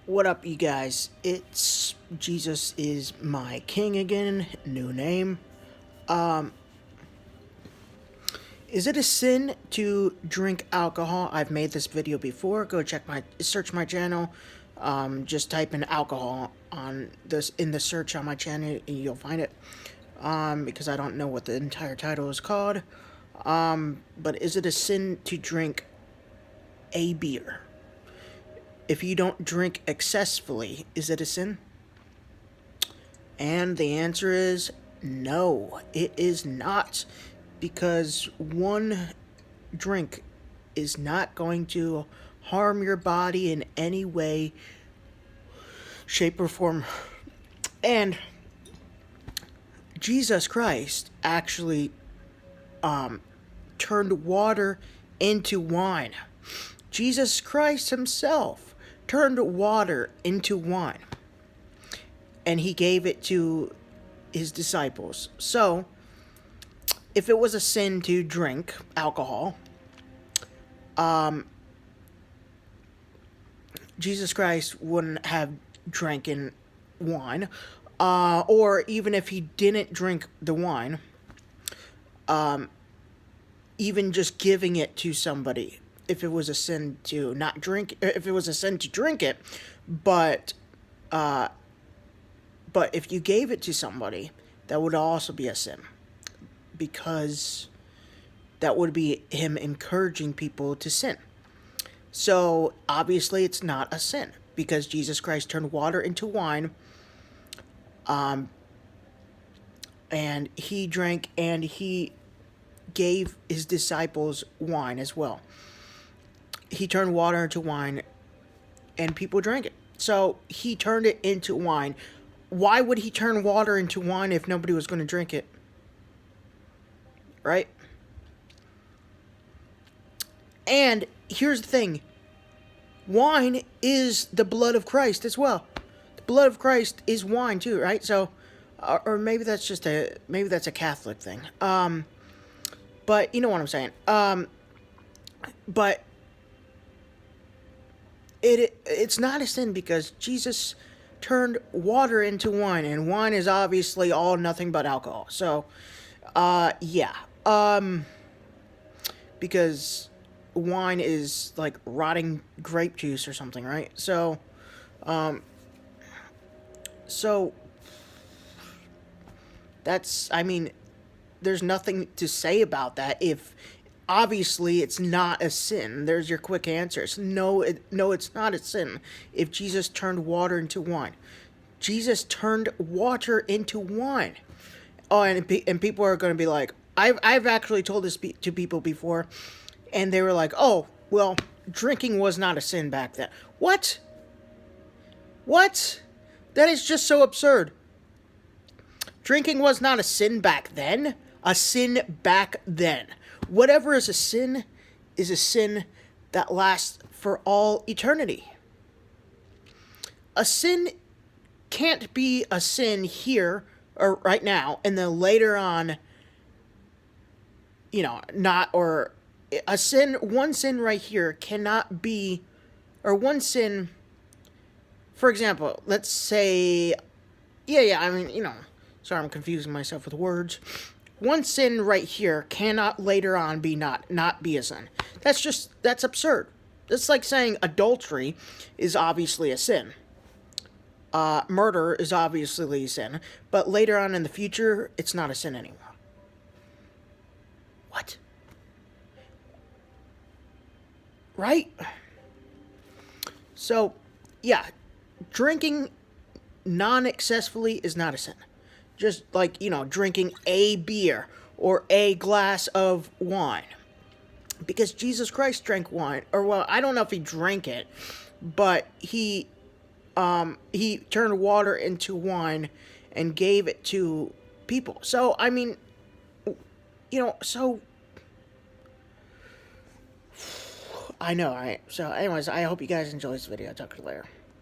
What up, you guys? It's Jesus is my king again. New name. Um, is it a sin to drink alcohol? I've made this video before. Go search my channel. Just type in alcohol on this in the search on my channel, and you'll find it. Because I don't know what the entire title is called. But is it a sin to drink a beer? If you don't drink excessively, is it a sin? And the answer is no, it is not. Because one drink is not going to harm your body in any way, shape, or form. And Jesus Christ actually turned water into wine. Jesus Christ himself turned water into wine, and he gave it to his disciples. So, if it was a sin to drink alcohol, Jesus Christ wouldn't have drinking wine, or even if he didn't drink the wine, even just giving it to somebody, if it was a sin to not drink, if it was a sin to drink it, but if you gave it to somebody, that would also be a sin, because that would be him encouraging people to sin. So obviously it's not a sin, because Jesus Christ turned water into wine, and he drank, and he gave his disciples wine as well. He turned water into wine, and people drank it. So he turned it into wine. Why would he turn water into wine if nobody was going to drink it? Right? And here's the thing. Wine is the blood of Christ as well. The blood of Christ is wine too, right? So, or maybe that's just a Catholic thing. But you know what I'm saying. But it's not a sin, because Jesus turned water into wine, and wine is obviously all nothing but alcohol. So, yeah. Because wine is like rotting grape juice or something, right? So, so that's, I mean, there's nothing to say about that. If obviously it's not a sin, there's your quick answers. No, it's not a sin if Jesus turned water into wine. Jesus turned water into wine. Oh, and people are going to be like, I've actually told this to people before, and they were like, oh, well, drinking was not a sin back then. What? That is just so absurd. Drinking was not a sin back then. A sin back then. Whatever is a sin that lasts for all eternity. A sin can't be a sin here or right now, and then later on, not, or a sin, one sin right here cannot be, or one sin, for example, let's say, I mean, sorry, I'm confusing myself with words. One sin right here cannot later on be not be a sin. That's absurd. It's like saying adultery is obviously a sin. Murder is obviously a sin, but later on in the future, it's not a sin anymore. What? Right? So, yeah, drinking non-excessively is not a sin. Just like, drinking a beer or a glass of wine. Because Jesus Christ drank wine. Or, well, I don't know if he drank it, but he turned water into wine and gave it to people. So, I mean, so I know, right? So, anyways, I hope you guys enjoy this video. I'll talk to you later.